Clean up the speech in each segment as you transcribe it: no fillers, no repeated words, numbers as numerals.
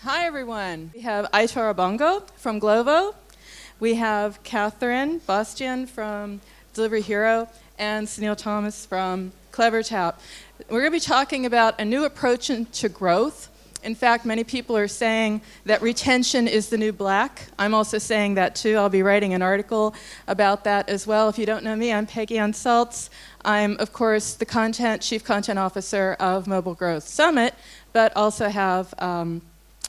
Hi, everyone. We have Aitor Abonjo from Glovo. We have Catherine Bostian from Delivery Hero and Sunil Thomas from CleverTap. We're going to be talking about a new approach to growth. In fact, many people are saying that retention is the new black. I'm also saying that too. I'll be writing an article about that as well. If you don't know me, I'm Peggy on Salz. I'm, of course, the Chief Content Officer of MobileGroove Summit, but also have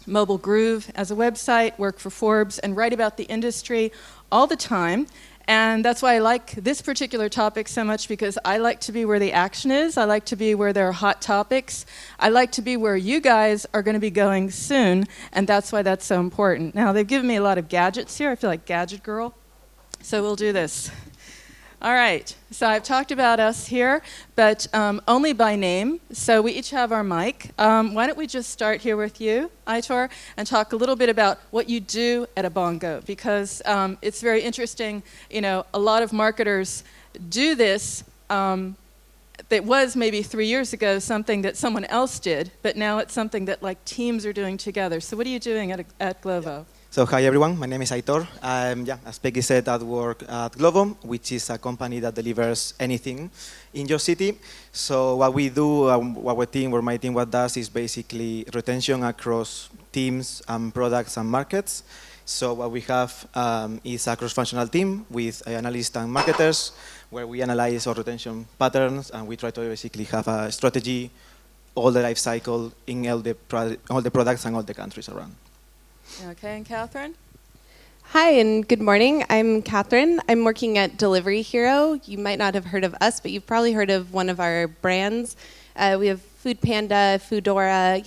MobileGroove as a website, work for Forbes, and write about the industry all the time. And that's why I like this particular topic so much, because I like to be where the action is. I like to be where there are hot topics. I like to be where you guys are going to be going soon, and that's why that's so important. Now, they've given me a lot of gadgets here. I feel like Gadget Girl. So we'll do this. All right, so I've talked about us here, but only by name. So we each have our mic. Why don't we just start here with you, Aitor, and talk a little bit about what you do at Abonjo, because it's very interesting. You know, a lot of marketers do this. That was maybe 3 years ago something that someone else did, but now it's something that like teams are doing together. So what are you doing at Glovo? So hi everyone, my name is Aitor. As Peggy said, I work at Glovo, which is a company that delivers anything in your city. So what we do, my team, what does is basically retention across teams and products and markets. So what we have is a cross-functional team with analysts and marketers, where we analyze our retention patterns and we try to basically have a strategy, all the life cycle in all the products and all the countries around. Okay, and Catherine? Hi, and good morning. I'm Catherine. I'm working at Delivery Hero. You might not have heard of us, but you've probably heard of one of our brands. We have Food Panda, Foodora,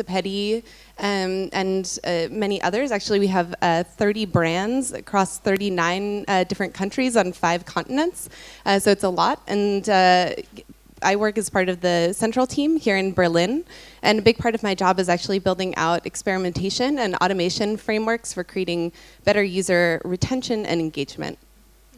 Peggy, and many others. Actually, we have 30 brands across 39 different countries on 5 continents. So it's a lot. And I work as part of the central team here in Berlin, and a big part of my job is actually building out experimentation and automation frameworks for creating better user retention and engagement.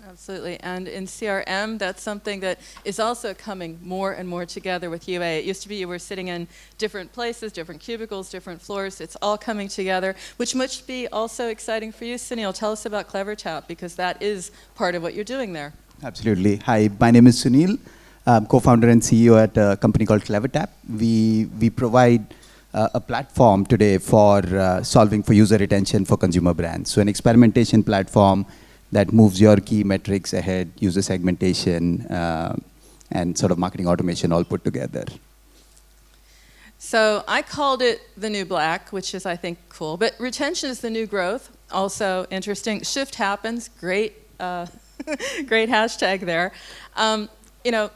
Absolutely, and in CRM, that's something that is also coming more and more together with UA. It used to be you were sitting in different places, different cubicles, different floors. It's all coming together, which must be also exciting for you. Sunil, tell us about CleverTap, because that is part of what you're doing there. Absolutely. Hi, my name is Sunil. I'm co-founder and CEO at a company called CleverTap. We provide a platform today for solving for user retention for consumer brands. So an experimentation platform that moves your key metrics ahead, user segmentation, and sort of marketing automation all put together. So I called it the new black, which is, I think, cool. But retention is the new growth, also interesting. Shift happens, great, great hashtag there. You know,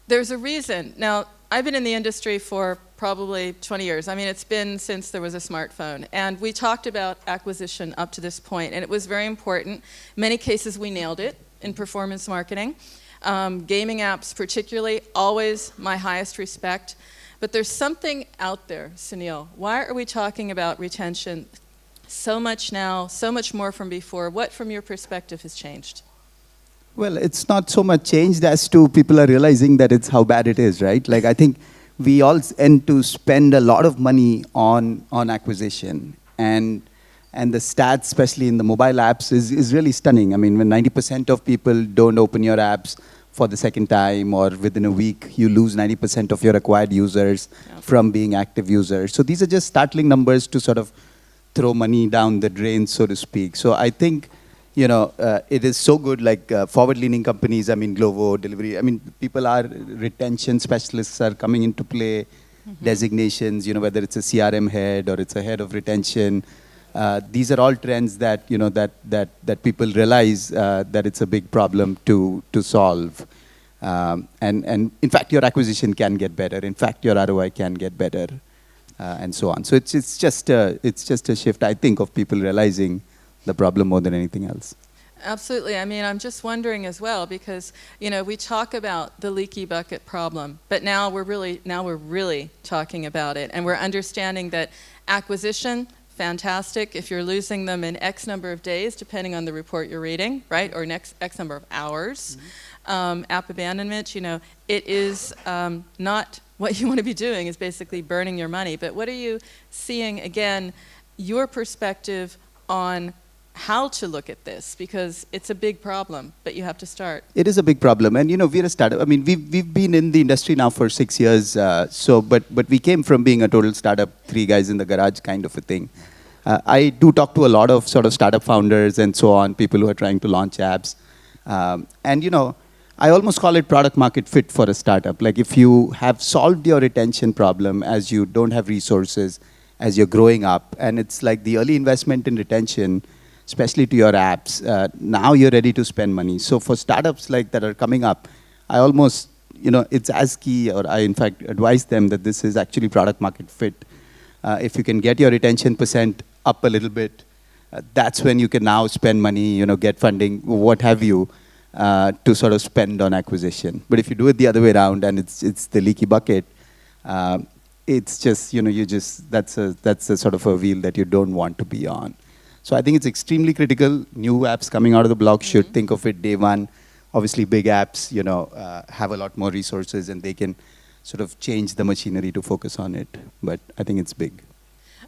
there's a reason. Now, I've been in the industry for probably 20 years. I mean, it's been since there was a smartphone. And we talked about acquisition up to this point, and it was very important. In many cases, we nailed it in performance marketing. Gaming apps particularly, always my highest respect. But there's something out there, Sunil. Why are we talking about retention so much now, so much more from before? What, from your perspective, has changed? Well, it's not so much changed as to people are realizing that it's how bad it is, right? Like, I think we all end to spend a lot of money on acquisition. And the stats, especially in the mobile apps, is really stunning. I mean, when 90% of people don't open your apps for the second time, or within a week, you lose 90% of your acquired users from being active users. So these are just startling numbers to sort of throw money down the drain, so to speak. So I think, you know, it is so good, like forward-leaning companies, I mean, Glovo, Delivery, I mean, retention specialists are coming into play, designations, you know, whether it's a CRM head or it's a head of retention. These are all trends that, you know, that people realize that it's a big problem to solve. And in fact, your acquisition can get better. In fact, your ROI can get better, and so on. So it's just a shift, I think, of people realizing the problem more than anything else. Absolutely. I mean, I'm just wondering as well, because, you know, we talk about the leaky bucket problem, but now we're really talking about it, and we're understanding that acquisition, fantastic if you're losing them in X number of days, depending on the report you're reading, right, or X number of hours. App abandonment, you know, it is not what you want to be doing is basically burning your money. But what are you seeing, again, your perspective on how to look at this? Because it's a big problem, but you have to start. It is a big problem. And, we're a startup. I mean, we've been in the industry now for 6 years. But we came from being a total startup, 3 guys in the garage kind of a thing. I do talk to a lot of sort of startup founders and so on, people who are trying to launch apps. I almost call it product market fit for a startup. Like if you have solved your retention problem as you don't have resources, as you're growing up, and it's like the early investment in retention, especially to your apps, now you're ready to spend money. So for startups like that are coming up, I almost, it's as key, or I in fact advise them that this is actually product market fit. If you can get your retention percent up a little bit, that's when you can now spend money, get funding, what have you, to sort of spend on acquisition. But if you do it the other way around and it's the leaky bucket, it's just, that's a sort of a wheel that you don't want to be on. So I think it's extremely critical. New apps coming out of the block should think of it day one. Obviously, big apps, have a lot more resources and they can sort of change the machinery to focus on it. But I think it's big.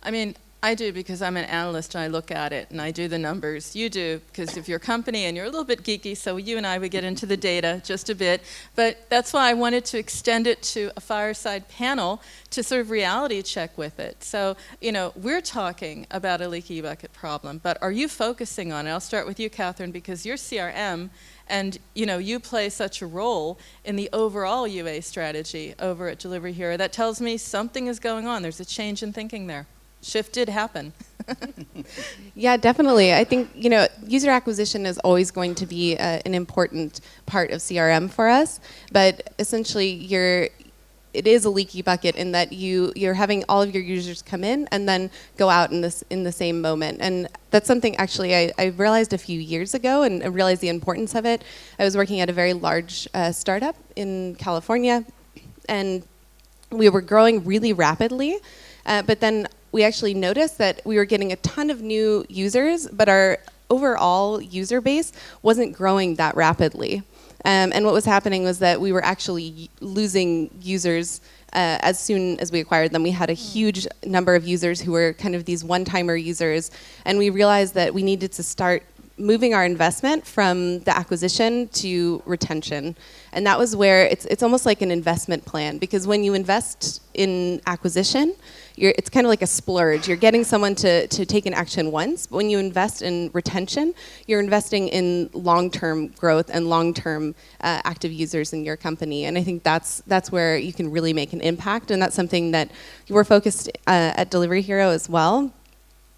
I mean, I do because I'm an analyst and I look at it and I do the numbers. You do because if you're a company and you're a little bit geeky, so you and I would get into the data just a bit. But that's why I wanted to extend it to a fireside panel to sort of reality check with it. So, we're talking about a leaky bucket problem, but are you focusing on it? I'll start with you, Catherine, because you're CRM and, you play such a role in the overall UA strategy over at Delivery Hero. That tells me something is going on. There's a change in thinking there. Shift did happen. Yeah, definitely. I think, user acquisition is always going to be an important part of CRM for us, but essentially it is a leaky bucket in that you're having all of your users come in and then go out in the same moment. And that's something actually I realized a few years ago and I realized the importance of it. I was working at a very large startup in California and we were growing really rapidly, but then we actually noticed that we were getting a ton of new users, but our overall user base wasn't growing that rapidly. And what was happening was that we were actually losing users as soon as we acquired them. We had a huge number of users who were kind of these one-timer users, and we realized that we needed to start moving our investment from the acquisition to retention. And that was where it's almost like an investment plan, because when you invest in acquisition, it's kind of like a splurge. You're getting someone to take an action once, but when you invest in retention, you're investing in long-term growth and long-term active users in your company. And I think that's where you can really make an impact, and that's something that we're focused at Delivery Hero as well,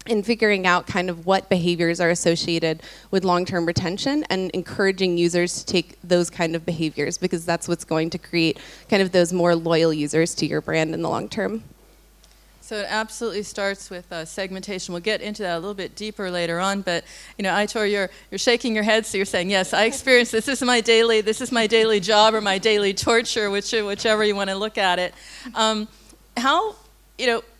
in figuring out kind of what behaviors are associated with long-term retention and encouraging users to take those kind of behaviors, because that's what's going to create kind of those more loyal users to your brand in the long term. So it absolutely starts with segmentation. We'll get into that a little bit deeper later on, but Aitor, you're shaking your head, so you're saying, yes, I experience this. This is my daily job or my daily torture, whichever you want to look at it.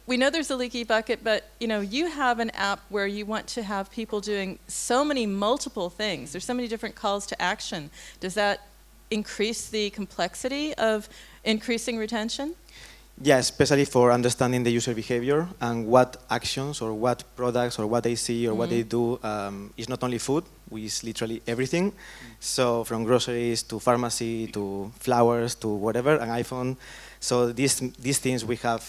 We know there's a leaky bucket, but you have an app where you want to have people doing so many multiple things. There's so many different calls to action. Does that increase the complexity of increasing retention? Yeah, especially for understanding the user behavior and what actions or what products or what they see or what they do is not only food, which is literally everything. So from groceries to pharmacy to flowers to whatever, an iPhone. So these things we have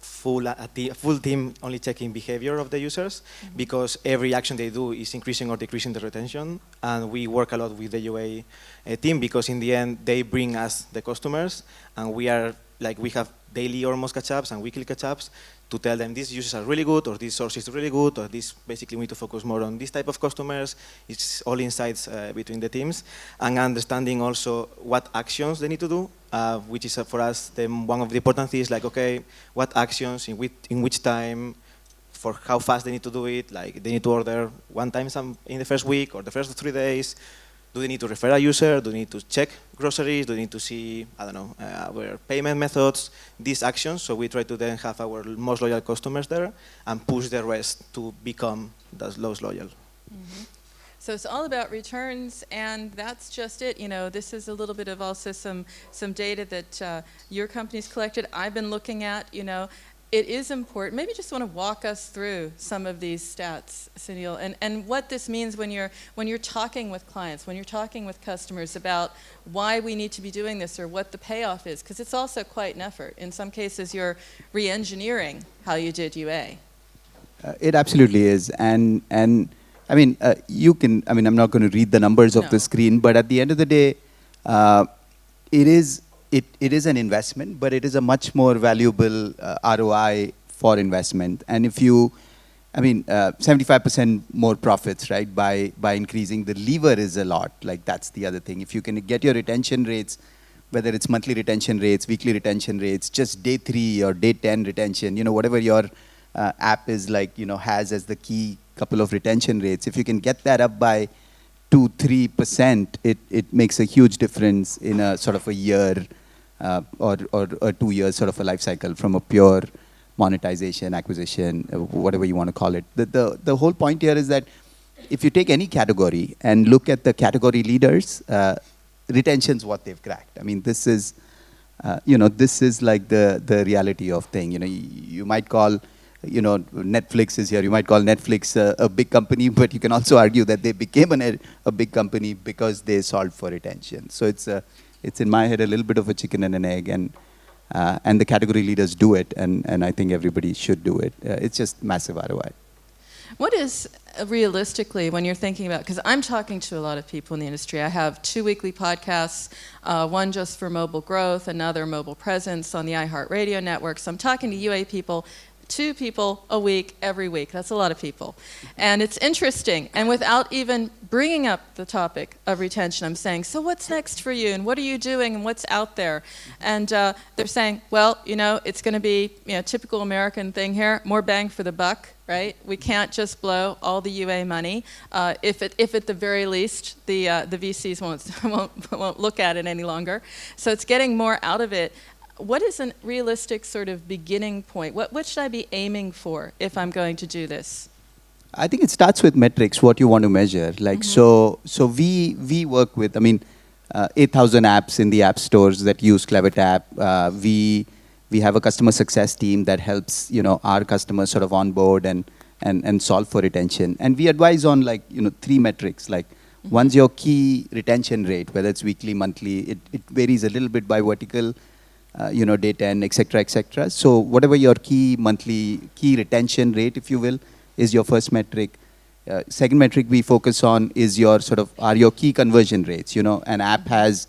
full team only checking behavior of the users, because every action they do is increasing or decreasing the retention. And we work a lot with the UA team, because in the end they bring us the customers, and we have daily almost catch-ups and weekly catch-ups to tell them these users are really good, or this source is really good, or this basically we need to focus more on this type of customers. It's all insights between the teams, and understanding also what actions they need to do, which is for us one of the important things, like, okay, what actions, in which time, for how fast they need to do it, like they need to order one time in the first week or the first 3 days. Do they need to refer a user? Do they need to check groceries? Do they need to see, our payment methods? These actions, so we try to then have our most loyal customers there and push the rest to become those loyal. So it's all about returns, and that's just it. You know, this is a little bit of also some data that your company's collected. I've been looking at, you know. It is important. Maybe just want to walk us through some of these stats, Sunil, and what this means when you're talking with clients, when you're talking with customers about why we need to be doing this or what the payoff is, because it's also quite an effort. In some cases, you're re-engineering how you did UA. It absolutely is, and I mean, you can. I mean, I'm not going to read the numbers of the screen, but at the end of the day, it is an investment, but it is a much more valuable ROI for investment. And if you, I mean, 75% more profits, right? By increasing the lever is a lot. Like that's the other thing. If you can get your retention rates, whether it's monthly retention rates, weekly retention rates, just day 3 or day 10 retention, you know, whatever your app is like, you know, has as the key couple of retention rates. If you can get that up by 2-3%, it makes a huge difference in a sort of a year or 2 years sort of a life cycle from a pure monetization, acquisition, whatever you want to call it. The whole point here is that if you take any category and look at the category leaders, retention's what they've cracked. I mean, this is, you know, this is like the reality of thing. You know, you might call, you know, Netflix is here. You might call Netflix a big company, but you can also argue that they became a big company because they solved for retention. So it's in my head a little bit of a chicken and an egg, and the category leaders do it, and I think everybody should do it. It's just massive ROI. What is realistically, when you're thinking about, because I'm talking to a lot of people in the industry. I have 2 weekly podcasts, one just for mobile growth, another mobile presence on the iHeartRadio network. So I'm talking to UA people, 2 people a week, every week. That's a lot of people. And it's interesting. And without even bringing up the topic of retention, I'm saying, so what's next for you? And what are you doing? And what's out there? And they're saying, well, you know, it's going to be, you know, typical American thing here, more bang for the buck, right? We can't just blow all the UA money. If at the very least, the VCs won't look at it any longer. So it's getting more out of it. What is a realistic sort of beginning point? What should I be aiming for if I'm going to do this? I think it starts with metrics, what you want to measure. Like, so we work with, I mean, 8,000 apps in the app stores that use CleverTap. We have a customer success team that helps, you know, our customers sort of onboard and solve for retention. And we advise on, like, you know, 3 metrics. Like, one's your key retention rate, whether it's weekly, monthly. It varies a little bit by vertical. You know, day 10, et cetera, So whatever your key retention rate, if you will, is your first metric. Second metric we focus on is your are your key conversion rates. You know, an app has,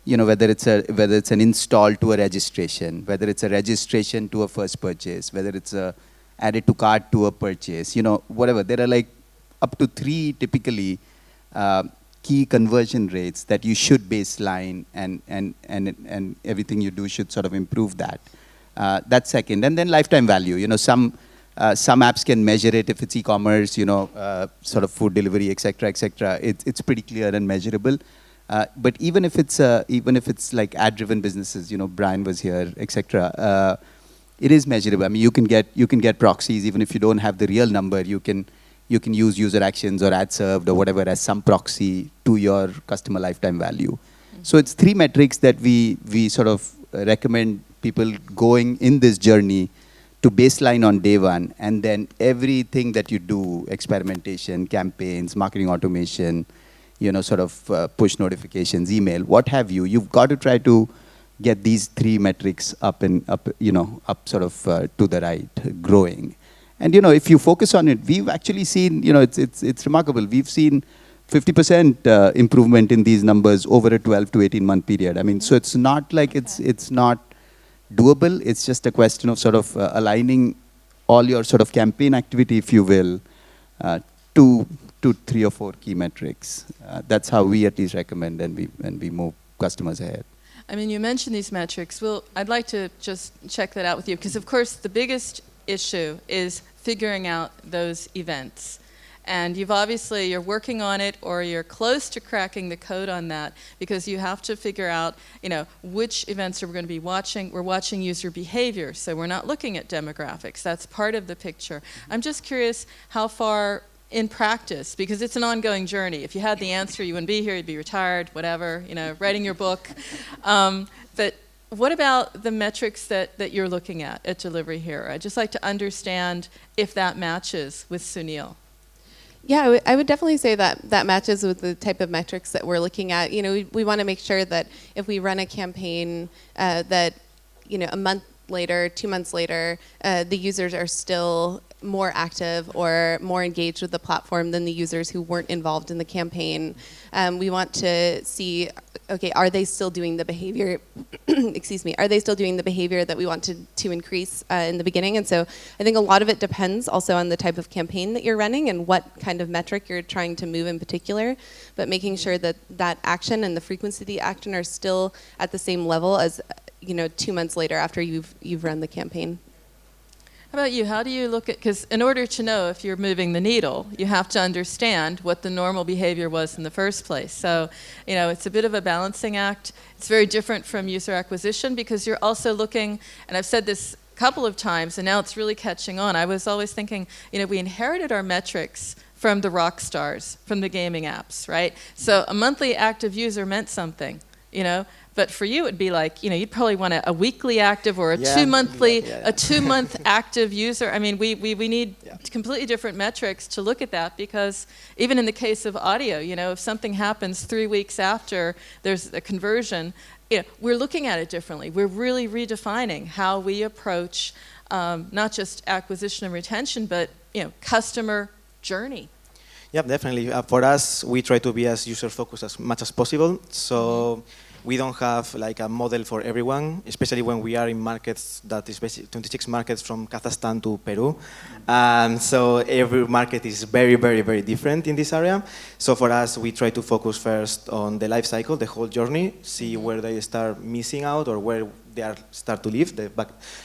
you know, whether it's an install to a registration, whether it's a registration to a first purchase, whether it's a added to cart to a purchase, you know, whatever. There are like up to 3 typically key conversion rates that you should baseline, and everything you do should sort of improve that. That's second. And then lifetime value. You know, some apps can measure it if it's e-commerce, you know, sort of food delivery, et cetera, it's pretty clear and measurable. But even if it's like ad-driven businesses, you know, Brian was here, et cetera, it is measurable. I mean, you can get proxies even if you don't have the real number. You can use user actions or ad served or whatever as some proxy to your customer lifetime value. So it's 3 metrics that we sort of recommend people going in this journey to baseline on day 1, and then everything that you do, experimentation, campaigns, marketing automation, you know, sort of push notifications, email, what have you, you've got to try to get these 3 metrics up sort of to the right, growing. And, you know, if you focus on it, we've actually seen, you know, it's remarkable. We've seen 50% improvement in these numbers over a 12 to 18 month period. I mean, so it's not like it's not doable. It's just a question of sort of aligning all your sort of campaign activity, if you will, to 3 or 4 key metrics. That's how we at least recommend, and we move customers ahead. I mean, you mentioned these metrics. Well, I'd like to just check that out with you, because of course the biggest issue is figuring out those events. And you're working on it, or you're close to cracking the code on that, because you have to figure out, you know, which events are we going to be watching. We're watching user behavior, so we're not looking at demographics. That's part of the picture. I'm just curious how far in practice? Because it's an ongoing journey. If you had the answer, you wouldn't be here, you'd be retired, whatever, writing your book. But what about the metrics that you're looking at Delivery Hero? I'd just like to understand if that matches with Sunil. Yeah, I would definitely say that matches with the type of metrics that we're looking at. We want to make sure that if we run a campaign that, a month later, 2 months later, the users are still more active or more engaged with the platform than the users who weren't involved in the campaign. We want to see, okay, are they still doing the behavior, excuse me, are they still doing the behavior that we want to increase in the beginning? And so I think a lot of it depends also on the type of campaign that you're running and what kind of metric you're trying to move in particular, but making sure that that action and the frequency of the action are still at the same level as 2 months later after you've run the campaign. How about you? How do you look at, because in order to know if you're moving the needle, you have to understand what the normal behavior was in the first place. So, it's a bit of a balancing act. It's very different from user acquisition because you're also looking, and I've said this a couple of times, and now it's really catching on. I was always thinking, we inherited our metrics from the rock stars, from the gaming apps, right? So a monthly active user meant something, But for you, it'd be like, you'd probably want a weekly active or a 2 monthly, a 2 month active user. I mean, we need completely different metrics to look at that because even in the case of audio, if something happens 3 weeks after there's a conversion, we're looking at it differently. We're really redefining how we approach not just acquisition and retention, but customer journey. Yeah, definitely. For us, we try to be as user-focused as much as possible. So we don't have like a model for everyone, especially when we are in markets that is basically 26 markets from Kazakhstan to Peru. So every market is very, very, very different in this area. So for us, we try to focus first on the life cycle, the whole journey, see where they start missing out or where they start to leave, the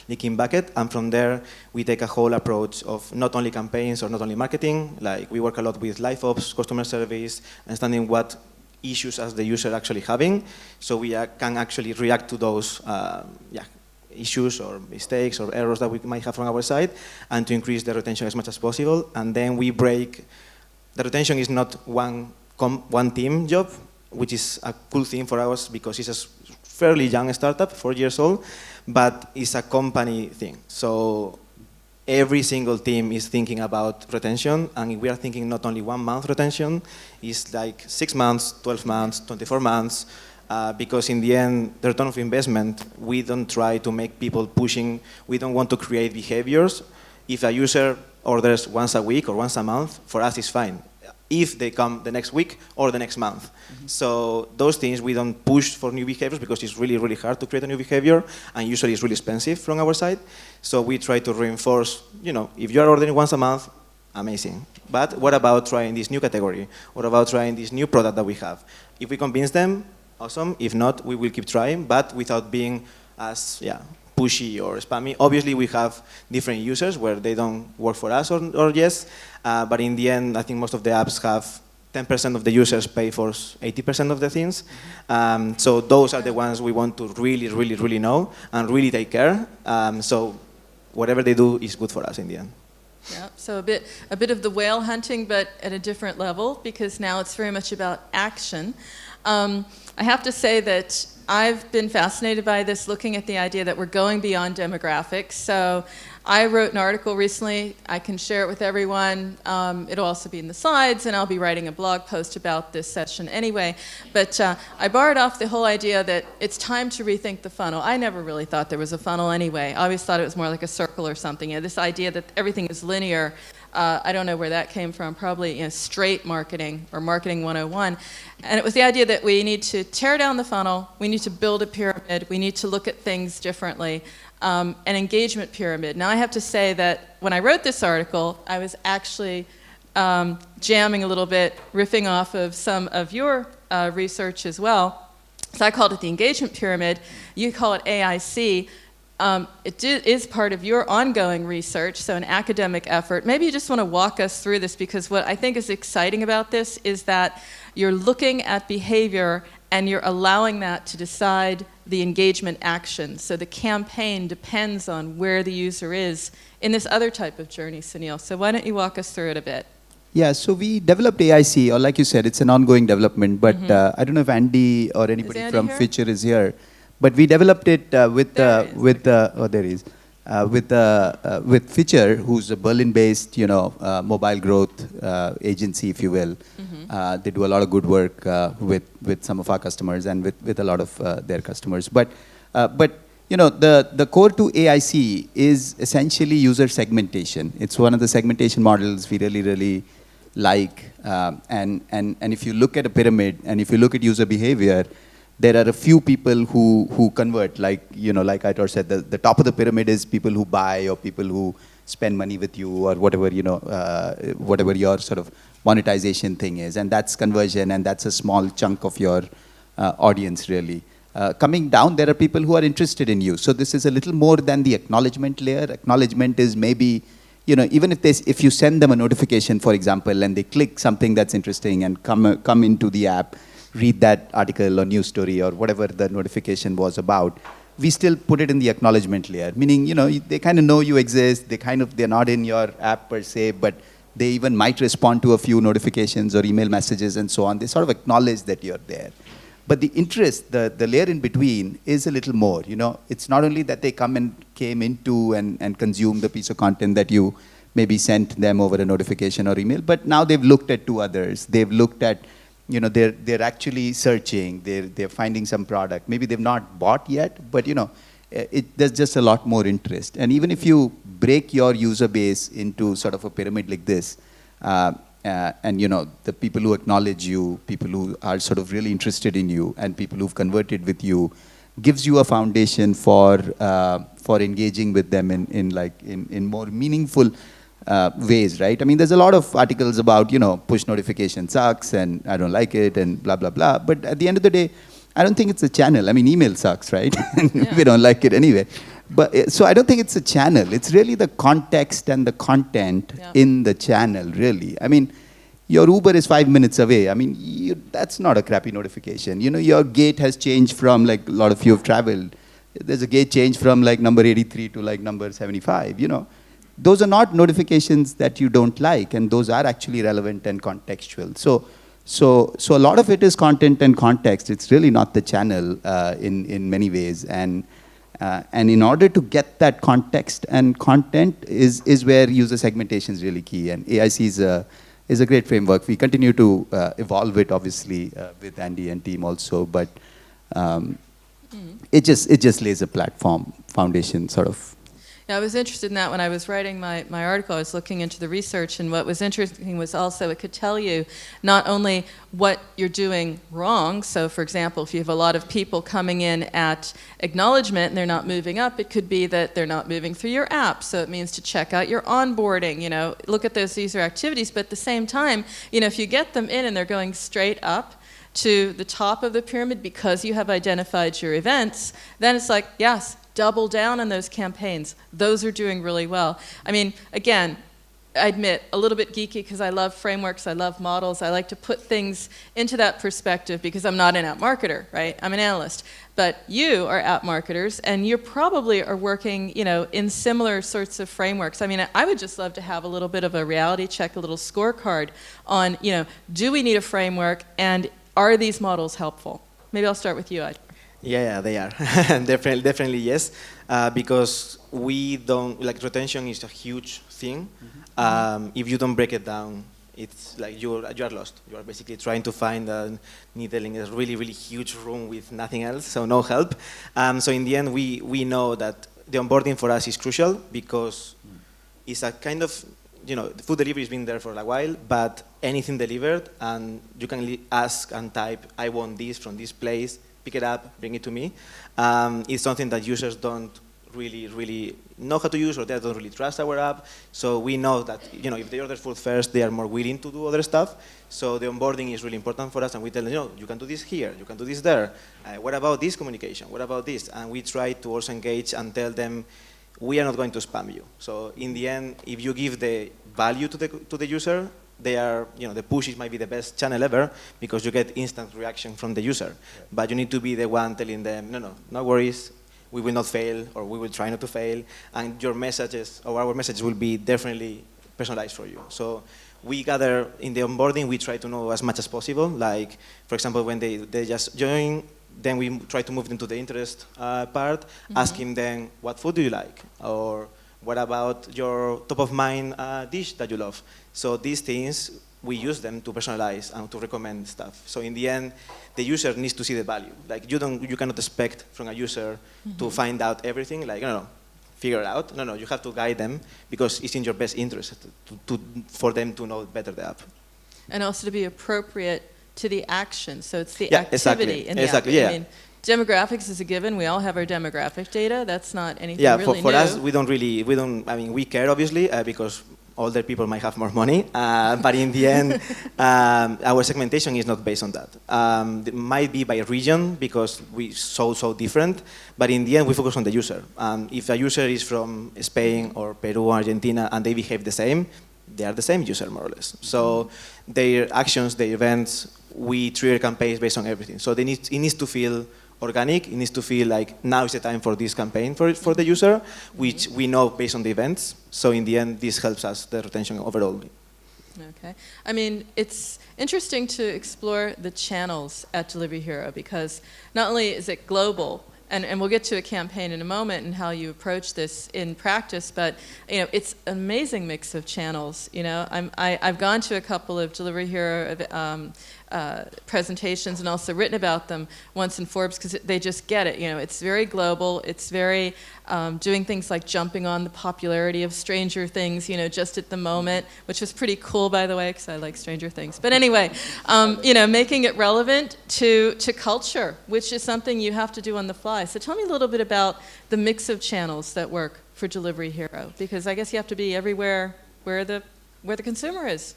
leaking bucket. And from there, we take a whole approach of not only campaigns or not only marketing, like we work a lot with live ops, customer service, understanding what issues as the user actually having, so we can actually react to those issues or mistakes or errors that we might have from our side, and to increase the retention as much as possible. And then we break. The retention is not one team job, which is a cool thing for us because it's a fairly young startup, 4 years old, but it's a company thing. So every single team is thinking about retention, and we are thinking not only 1 month retention, it's like 6 months, 12 months, 24 months, because in the end, the return of investment, we don't try to make people pushing, we don't want to create behaviors. If a user orders once a week or once a month, for us it's fine, if they come the next week or the next month. So those things, we don't push for new behaviors because it's really, really hard to create a new behavior, and usually it's really expensive from our side. So we try to reinforce, if you're ordering once a month, amazing. But what about trying this new category? What about trying this new product that we have? If we convince them, awesome. If not, we will keep trying, but without being as pushy or spammy. Obviously, we have different users where they don't work for us or yes, but in the end, I think most of the apps have 10% of the users pay for 80% of the things. So those are the ones we want to really, really, really know and really take care. So whatever they do is good for us in the end. Yeah, so a bit of the whale hunting, but at a different level, because now it's very much about action. I have to say that I've been fascinated by this, looking at the idea that we're going beyond demographics. So I wrote an article recently. I can share it with everyone. It'll also be in the slides, and I'll be writing a blog post about this session anyway. But I borrowed off the whole idea that it's time to rethink the funnel. I never really thought there was a funnel anyway. I always thought it was more like a circle or something. This idea that everything is linear, I don't know where that came from, probably straight marketing or marketing 101. And it was the idea that we need to tear down the funnel, we need to build a pyramid, we need to look at things differently, an engagement pyramid. Now I have to say that when I wrote this article, I was actually jamming a little bit, riffing off of some of your research as well. So I called it the engagement pyramid, you call it AIC. It is part of your ongoing research, so an academic effort. Maybe you just want to walk us through this, because what I think is exciting about this is that you're looking at behavior and you're allowing that to decide the engagement action. So the campaign depends on where the user is in this other type of journey, Sunil. So why don't you walk us through it a bit? Yeah, so we developed AIC, or like you said, it's an ongoing development, but I don't know if Andy or anybody Andy from here? Feature is here, but we developed it There he is. there he is, with Feature, who's a Berlin-based, mobile growth agency, if you will. They do a lot of good work with some of our customers and with a lot of their customers. But the core to AIC is essentially user segmentation. It's one of the segmentation models we really like. And if you look at a pyramid and if you look at user behavior, there are a few people who convert, like Aitor said, the top of the pyramid is people who buy or people who spend money with you or whatever, whatever your sort of monetization thing is. And that's conversion, and that's a small chunk of your audience, really. Coming down, there are people who are interested in you. So this is a little more than the acknowledgement layer. Acknowledgement is maybe, even if you send them a notification, for example, and they click something that's interesting and come into the app, read that article or news story or whatever the notification was about, we still put it in the acknowledgement layer. Meaning, they kind of know you exist. They're not in your app per se, but they even might respond to a few notifications or email messages and so on. They sort of acknowledge that you're there. But the interest, the layer in between is a little more. It's not only that they came into and consume the piece of content that you maybe sent them over a notification or email, but now they've looked at two others. They've looked at, they're actually searching. They're finding some product. Maybe they've not bought yet, but there's just a lot more interest. And even if you break your user base into sort of a pyramid like this, and the people who acknowledge you, people who are sort of really interested in you, and people who've converted with you, gives you a foundation for engaging with them in more meaningful ways, right? I mean, there's a lot of articles about push notification sucks and I don't like it and blah blah blah. But at the end of the day, I don't think it's a channel. I mean, email sucks, right? We don't like it anyway. But so I don't think it's a channel. It's really the context and the content in the channel, really. I mean, your Uber is 5 minutes away. I mean, that's not a crappy notification. Your gate has changed from, like a lot of you have traveled. There's a gate change from like number 83 to like number 75, Those are not notifications that you don't like, and those are actually relevant and contextual. So a lot of it is content and context. It's really not the channel in many ways. And in order to get that context and content is where user segmentation is really key. And AIC is a great framework. We continue to evolve it, obviously, with Andy and team also. But it just lays a platform foundation, sort of. Yeah, I was interested in that when I was writing my article. I was looking into the research, and what was interesting was also it could tell you not only what you're doing wrong. So, for example, if you have a lot of people coming in at acknowledgement and they're not moving up, it could be that they're not moving through your app. So it means to check out your onboarding, look at those user activities. But at the same time, if you get them in and they're going straight up to the top of the pyramid because you have identified your events, then it's like, yes, double down on those campaigns. Those are doing really well. I mean, again, I admit, a little bit geeky because I love frameworks, I love models. I like to put things into that perspective because I'm not an app marketer, right? I'm an analyst. But you are app marketers, and you probably are working, in similar sorts of frameworks. I mean, I would just love to have a little bit of a reality check, a little scorecard on, do we need a framework, and are these models helpful? Maybe I'll start with you, Aitor. Yeah, they are. definitely yes. Because we don't, retention is a huge thing. If you don't break it down, it's like you are lost. You are basically trying to find a needle in a really, really huge room with nothing else, so no help. So in the end, we know that the onboarding for us is crucial because it's a kind of, the food delivery has been there for a while, but anything delivered, and you can ask and type, I want this from this place, pick it up, bring it to me. It's something that users don't really know how to use, or they don't really trust our app. So we know that if they order food first, they are more willing to do other stuff. So the onboarding is really important for us, and we tell them, you can do this here, you can do this there. What about this communication? What about this? And we try to also engage and tell them, we are not going to spam you. So in the end, if you give the value to the user, they are, the pushes might be the best channel ever because you get instant reaction from the user. Yeah. But you need to be the one telling them, no worries, we will not fail, or we will try not to fail, and your messages, or our messages will be definitely personalized for you. So we gather in the onboarding, we try to know as much as possible. Like, for example, when they just join, then we try to move them to the interest part, asking them, what food do you like? Or what about your top of mind dish that you love? So these things, we use them to personalize and to recommend stuff. So in the end, the user needs to see the value. Like you cannot expect from a user to find out everything. Like, no, figure it out. No, you have to guide them because it's in your best interest for them to know better the app. And also to be appropriate to the action. So it's the activity exactly. in the app. I mean, demographics is a given. We all have our demographic data. That's not anything really for new. us, we care obviously because older people might have more money, but in the end, our segmentation is not based on that. It might be by region because we're so different, but in the end, we focus on the user. If a user is from Spain or Peru or Argentina and they behave the same, they are the same user more or less. So their actions, their events, we trigger campaigns based on everything. So it needs to feel organic. It needs to feel like now is the time for this campaign for the user, which we know based on the events. So in the end, this helps us the retention overall. Okay. I mean, it's interesting to explore the channels at Delivery Hero because not only is it global, and we'll get to a campaign in a moment and how you approach this in practice, but it's an amazing mix of channels. I've gone to a couple of Delivery Hero presentations and also written about them once in Forbes because they just get it. It's very global. It's very doing things like jumping on the popularity of Stranger Things, just at the moment, which was pretty cool, by the way, because I like Stranger Things. But anyway, making it relevant to culture, which is something you have to do on the fly. So tell me a little bit about the mix of channels that work for Delivery Hero, because I guess you have to be everywhere where the consumer is.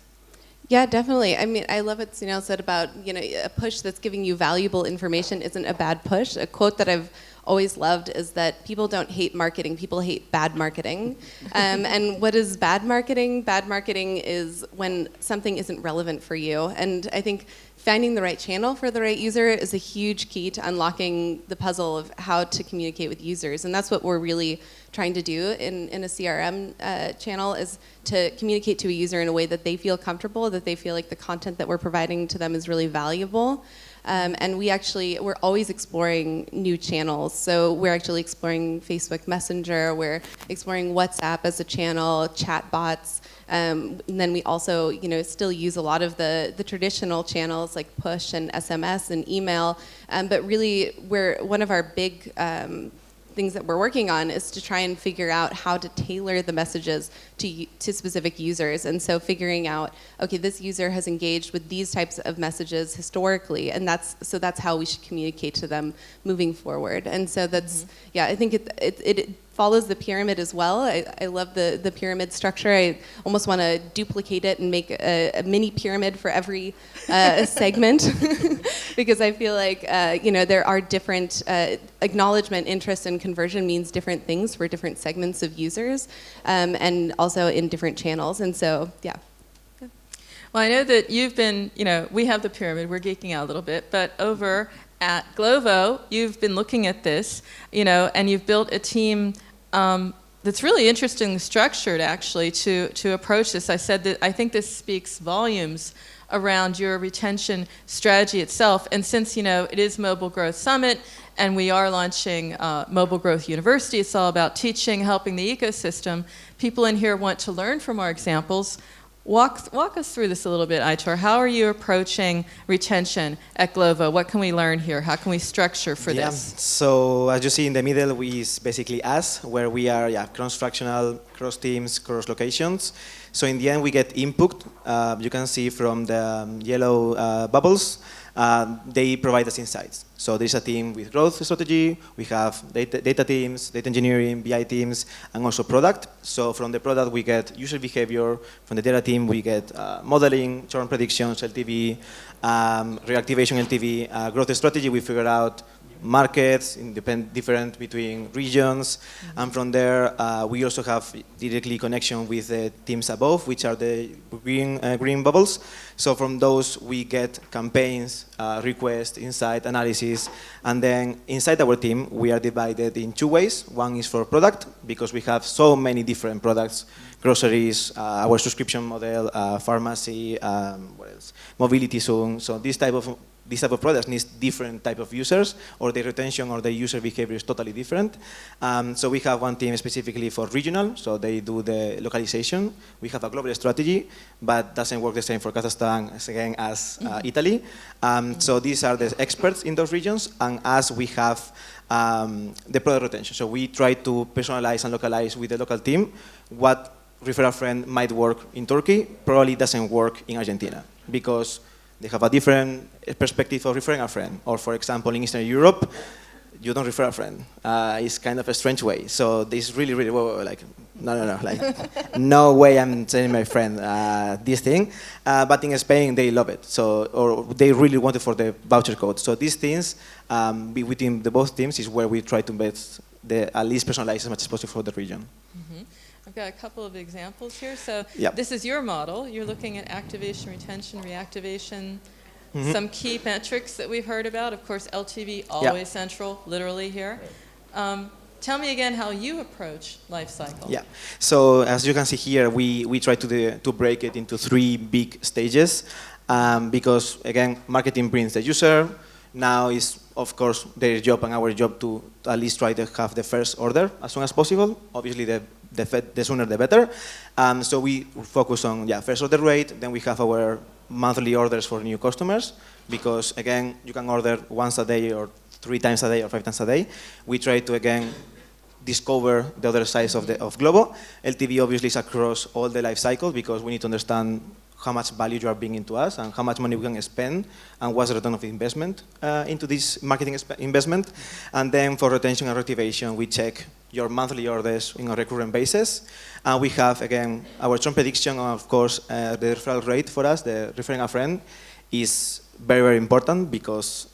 Yeah, definitely. I mean, I love what Sunil said about, a push that's giving you valuable information isn't a bad push. A quote that I've always loved is that people don't hate marketing, people hate bad marketing. And what is bad marketing? Bad marketing is when something isn't relevant for you. And I think finding the right channel for the right user is a huge key to unlocking the puzzle of how to communicate with users. And that's what we're really trying to do in a CRM channel, is to communicate to a user in a way that they feel comfortable, that they feel like the content that we're providing to them is really valuable. And we're always exploring new channels. So we're actually exploring Facebook Messenger, we're exploring WhatsApp as a channel, chatbots. And then we also, still use a lot of the traditional channels like push and SMS and email. But really, one of our big things that we're working on is to try and figure out how to tailor the messages to specific users. And so figuring out, okay, this user has engaged with these types of messages historically, and that's how we should communicate to them moving forward. And so that's, I think it follows the pyramid as well. I love the pyramid structure. I almost want to duplicate it and make a mini pyramid for every segment because I feel like there are different acknowledgement, interest, and conversion means different things for different segments of users, and also in different channels. And so, yeah. Well, I know that you've been, we have the pyramid, we're geeking out a little bit, but over at Glovo, you've been looking at this, and you've built a team that's really interestingly structured, actually, to approach this. I said that I think this speaks volumes around your retention strategy itself. And since, it is Mobile Growth Summit, and we are launching Mobile Growth University, it's all about teaching, helping the ecosystem. People in here want to learn from our examples. Walk us through this a little bit, Aitor. How are you approaching retention at Glovo? What can we learn here? How can we structure for this? So as you see in the middle, is basically us, where we are cross-fractional, cross-teams, cross-locations. So in the end, we get input. You can see from the yellow bubbles. They provide us insights. So there's a team with growth strategy, we have data teams, data engineering, BI teams, and also product. So from the product we get user behavior, from the data team we get modeling, churn predictions, LTV, reactivation LTV, growth strategy. We figure out markets, different between regions, and from there we also have directly connection with the teams above, which are the green bubbles. So from those we get campaigns, requests, insight, analysis, and then inside our team we are divided in two ways. One is for product, because we have so many different products, groceries, our subscription model, pharmacy, what else? Mobility soon. So this type of products needs different type of users, or the retention or the user behavior is totally different. So we have one team specifically for regional, so they do the localization. We have a global strategy, but doesn't work the same for Kazakhstan again as Italy. So these are the experts in those regions, and as we have the product retention. So we try to personalize and localize with the local team what refer a friend might work in Turkey, probably doesn't work in Argentina, because they have a different perspective of referring a friend. Or for example, in Eastern Europe, you don't refer a friend. It's kind of a strange way. So this really, really, like, no, like, no way I'm telling my friend this thing. But in Spain, they love it. So, or they really want it for the voucher code. So these things, within the both teams, is where we try to make at least personalize as much as possible for the region. I've got a couple of examples here. So Yep. this is your model. You're looking at activation, retention, reactivation, some key metrics that we've heard about. Of course, LTV, always central, literally here. Tell me again how you approach life cycle. Yeah. So as you can see here, we try to break it into 3 big stages, because again, marketing brings the user. Now is, of course, their job and our job to at least try to have the first order as soon as possible. Obviously, the sooner the better. So we focus on first order rate. Then we have our monthly orders for new customers, because again, you can order once a day or 3 times a day or 5 times a day. We try to again discover the other sides of Glovo. LTV obviously is across all the life cycle, because we need to understand how much value you are bringing to us and how much money we can spend and what's the return of investment into this marketing investment. And then for retention and reactivation, we check your monthly orders on a recurrent basis. And we have, again, our strong prediction, of course, the referral rate for us, the referring a friend, is very, very important, because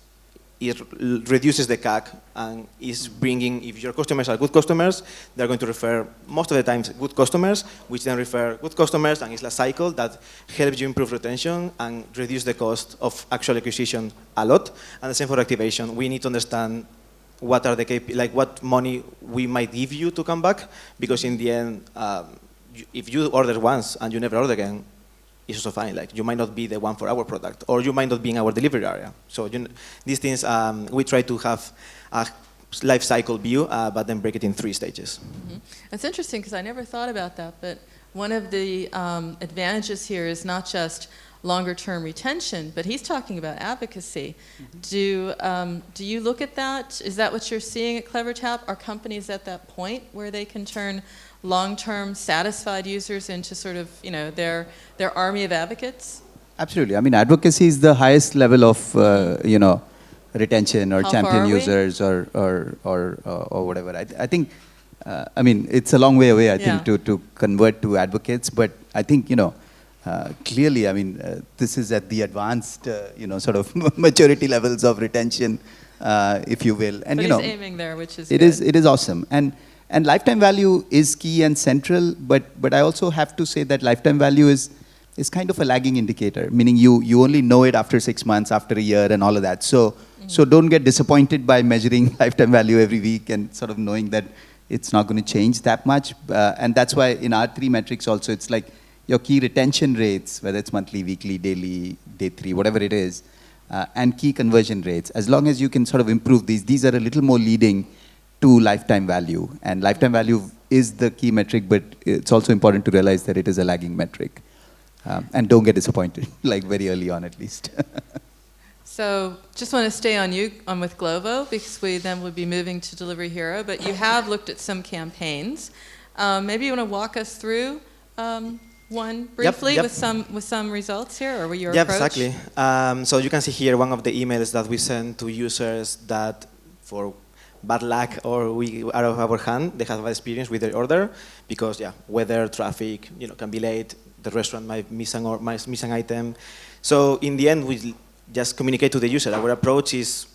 it reduces the CAC and is bringing, if your customers are good customers, they're going to refer most of the time good customers, which then refer good customers, and it's a cycle that helps you improve retention and reduce the cost of actual acquisition a lot. And the same for activation. We need to understand what are the like what money we might give you to come back, because in the end, if you order once and you never order again, it's also fine. Like, you might not be the one for our product, or you might not be in our delivery area. So these things, we try to have a life cycle view, but then break it in 3 stages. It's interesting, because I never thought about that, but one of the advantages here is not just longer-term retention, but he's talking about advocacy. Do you look at that? Is that what you're seeing at CleverTap? Are companies at that point where they can turn long-term satisfied users into sort of, their army of advocates? Absolutely. I mean, advocacy is the highest level of, retention or How champion users or whatever. I think, I mean, it's a long way away, I think, to convert to advocates. But I think, clearly, I mean, this is at the advanced, sort of maturity levels of retention, if you will. And, but he's aiming there, which is it is awesome. And lifetime value is key and central, but I also have to say that lifetime value is kind of a lagging indicator, meaning you only know it after 6 months, after a year, and all of that. So don't get disappointed by measuring lifetime value every week and sort of knowing that it's not going to change that much. And that's why in our 3 metrics also, it's like your key retention rates, whether it's monthly, weekly, daily, day 3, whatever it is, and key conversion rates. As long as you can sort of improve these are a little more leading to lifetime value. And lifetime value is the key metric, but it's also important to realize that it is a lagging metric. And don't get disappointed, like very early on at least. So just want to stay on with Glovo, because we then would be moving to Delivery Hero, but you have looked at some campaigns. Maybe you want to walk us through one briefly with some results here, or your approach? Exactly. So you can see here one of the emails that we send to users that, for bad luck or we out of our hand, they have a bad experience with their order, because weather, traffic, can be late. The restaurant might miss an item. So in the end, we just communicate to the user. Our approach is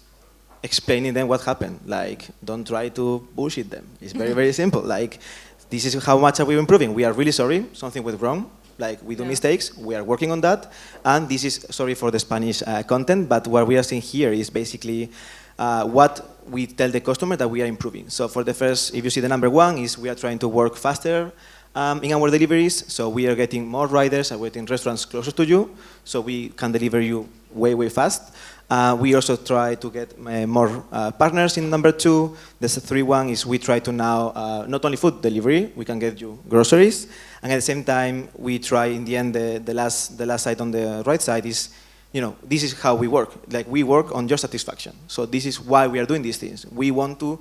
explaining them what happened. Like, don't try to bullshit them. It's very, very simple. Like, this is how much are we improving. We are really sorry, something went wrong. Like, we do mistakes, we are working on that. And this is, sorry for the Spanish content, but what we are seeing here is basically what we tell the customer that we are improving. So for the first, if you see the number one, is we are trying to work faster in our deliveries. So we are getting more riders, we're getting restaurants closer to you, so we can deliver you way, way fast. We also try to get more partners in number two. The three one is we try to now, not only food delivery, we can get you groceries. And at the same time, we try in the end, the last side on the right side is, this is how we work. Like, we work on your satisfaction. So this is why we are doing these things. We want to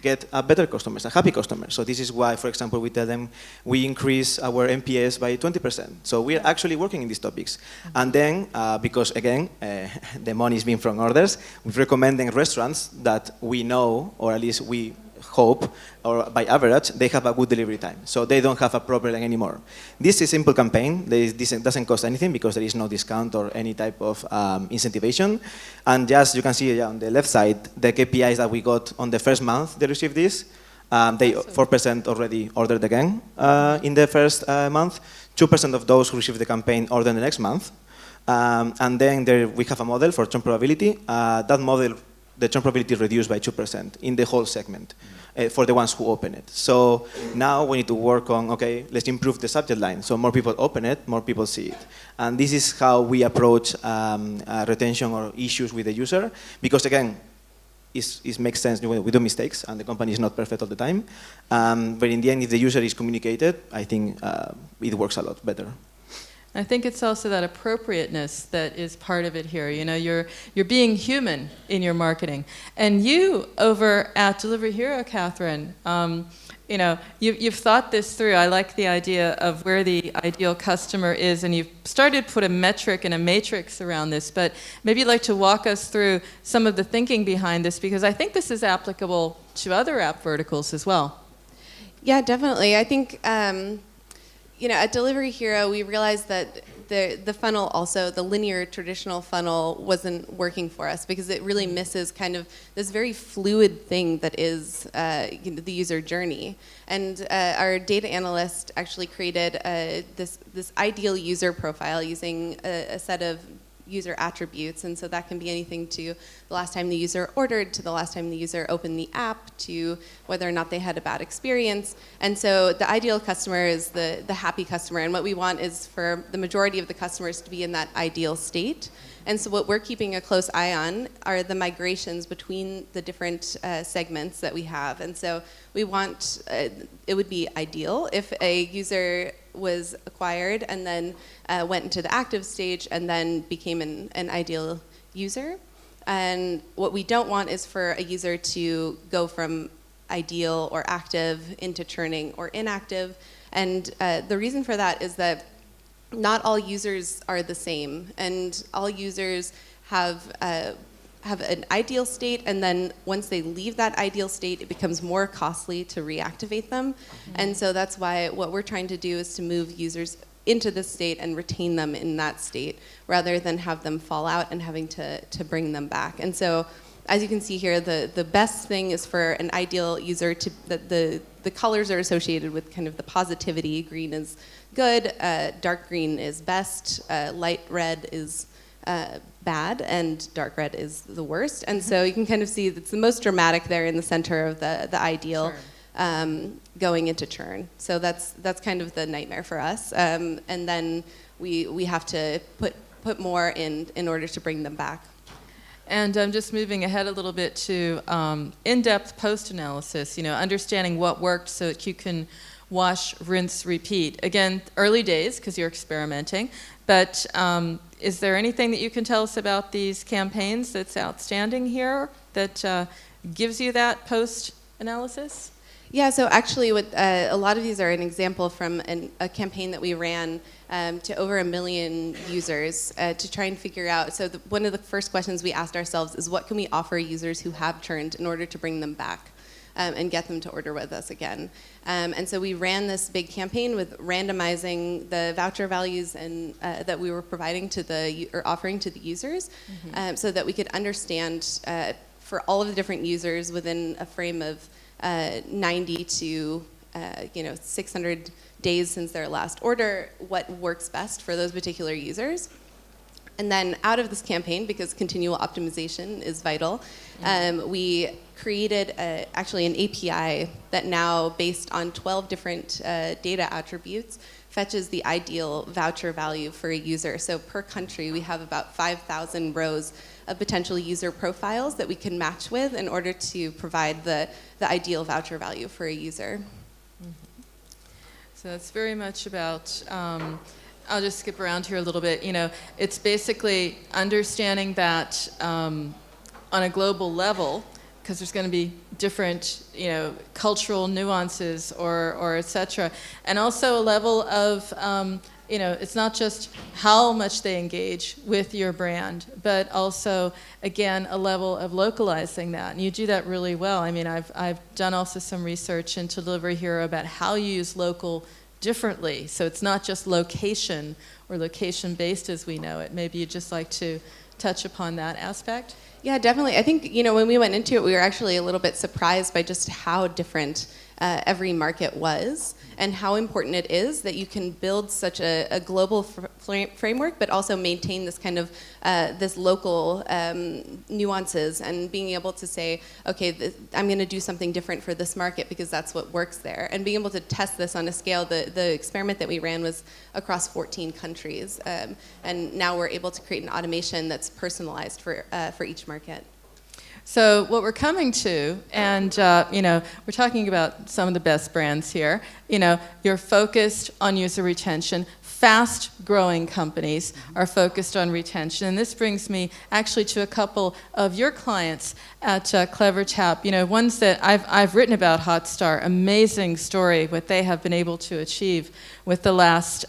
get a better customers, a happy customer. So this is why, for example, we tell them we increase our NPS by 20%. So we are actually working in these topics. And then, because again, the money is being from orders, we're recommending restaurants that we know, or at least we hope, or by average, they have a good delivery time. So they don't have a problem anymore. This is a simple campaign. This doesn't cost anything because there is no discount or any type of incentivization. And just, you can see on the left side, the KPIs that we got on the first month they received this. They 4% already ordered again in the first month. 2% of those who received the campaign ordered the next month. And then we have a model for churn probability. That model, the churn probability reduced by 2% in the whole segment for the ones who open it. So now we need to work on, okay, let's improve the subject line. So more people open it, more people see it. And this is how we approach retention or issues with the user. Because again, it makes sense, we do mistakes and the company is not perfect all the time. But in the end, if the user is communicated, I think it works a lot better. I think it's also that appropriateness that is part of it here. You're being human in your marketing. And you, over at Delivery Hero, Catherine, you've thought this through. I like the idea of where the ideal customer is, and you've started to put a metric and a matrix around this, but maybe you'd like to walk us through some of the thinking behind this, because I think this is applicable to other app verticals as well. Yeah, definitely. I think at Delivery Hero, we realized that the funnel also, the linear traditional funnel wasn't working for us because it really misses kind of this very fluid thing that is the user journey. And our data analyst actually created this ideal user profile using a set of user attributes, and so that can be anything to the last time the user ordered, to the last time the user opened the app, to whether or not they had a bad experience. And so the ideal customer is the happy customer, and what we want is for the majority of the customers to be in that ideal state. And so what we're keeping a close eye on are the migrations between the different segments that we have. And so we want, it would be ideal if a user was acquired and then went into the active stage and then became an ideal user. And what we don't want is for a user to go from ideal or active into churning or inactive. And the reason for that is that not all users are the same, and all users have an ideal state, and then once they leave that ideal state, it becomes more costly to reactivate them. Mm-hmm. And so that's why what we're trying to do is to move users into this state and retain them in that state, rather than have them fall out and having to bring them back. And so, as you can see here, the best thing is for an ideal user to, the colors are associated with kind of the positivity. Green is good, dark green is best, light red is bad, and dark red is the worst. And so you can kind of see it's the most dramatic there in the center of the ideal. Sure. Going into churn. So that's kind of the nightmare for us. And then we have to put more in order to bring them back. And just moving ahead a little bit to in-depth post-analysis, understanding what worked so that you can wash, rinse, repeat. Again, early days because you're experimenting, but is there anything that you can tell us about these campaigns that's outstanding here that gives you that post-analysis? Yeah, so actually a lot of these are an example from a campaign that we ran to over 1 million users to try and figure out. So one of the first questions we asked ourselves is, what can we offer users who have churned in order to bring them back? and get them to order with us again. And so we ran this big campaign with randomizing the voucher values and that we were providing to or offering to the users, so that we could understand for all of the different users within a frame of 90 to 600 days since their last order, what works best for those particular users. And then out of this campaign, because continual optimization is vital, we created actually an API that now, based on 12 different data attributes, fetches the ideal voucher value for a user. So per country, we have about 5,000 rows of potential user profiles that we can match with in order to provide the ideal voucher value for a user. So it's very much about, I'll just skip around here a little bit. It's basically understanding that on a global level, because there's going to be different, cultural nuances or et cetera. And also a level of, it's not just how much they engage with your brand, but also, again, a level of localizing that. And you do that really well. I mean, I've done also some research into Delivery Hero about how you use local differently. So it's not just location or location-based as we know it. Maybe you'd just like to touch upon that aspect? Yeah, definitely. I think, when we went into it, we were actually a little bit surprised by just how different every market was, and how important it is that you can build such a global framework, but also maintain this kind of this local nuances, and being able to say, okay, I'm going to do something different for this market because that's what works there, and being able to test this on a scale. The experiment that we ran was across 14 countries, and now we're able to create an automation that's personalized for each market. So what we're coming to, and we're talking about some of the best brands here. You're focused on user retention. Fast-growing companies are focused on retention, and this brings me actually to a couple of your clients at CleverTap. Ones that I've written about. Hotstar, amazing story what they have been able to achieve with the last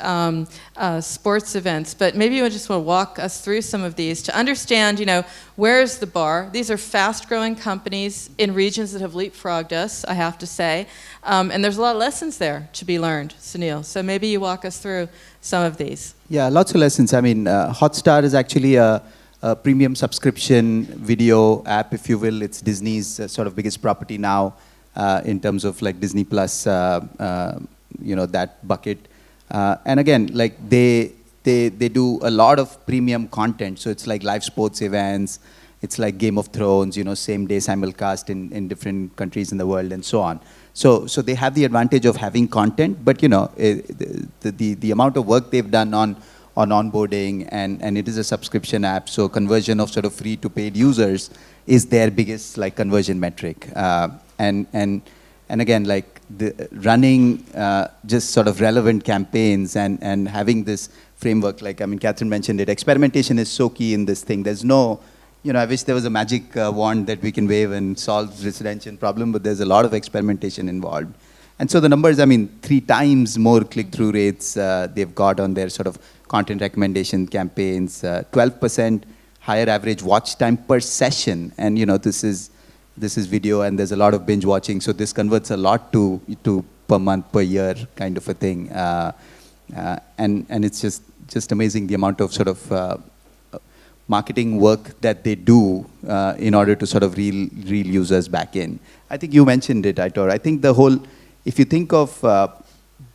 sports events. But maybe you just want to walk us through some of these to understand, where's the bar? These are fast-growing companies in regions that have leapfrogged us, I have to say. And there's a lot of lessons there to be learned, Sunil. So maybe you walk us through some of these. Yeah, lots of lessons. I mean, Hotstar is actually a premium subscription video app, if you will. It's Disney's sort of biggest property now in terms of like Disney Plus, that bucket. And again, like they do a lot of premium content. So it's like live sports events. It's like Game of Thrones, same day simulcast in different countries in the world and so on. So they have the advantage of having content, but the amount of work they've done on onboarding, and it is a subscription app, so conversion of sort of free to paid users is their biggest like conversion metric. And again, like running just sort of relevant campaigns and having this framework, like Catherine mentioned it, experimentation is so key in this thing. There's no, I wish there was a magic wand that we can wave and solve residential problem, but there's a lot of experimentation involved. And so the numbers, 3 times more click-through rates they've got on their sort of content recommendation campaigns, 12% higher average watch time per session. And this is video, and there's a lot of binge watching, so this converts a lot to per month, per year kind of a thing. And it's just amazing the amount of sort of marketing work that they do in order to sort of reel users back in. I think you mentioned it, Aitor. I think if you think of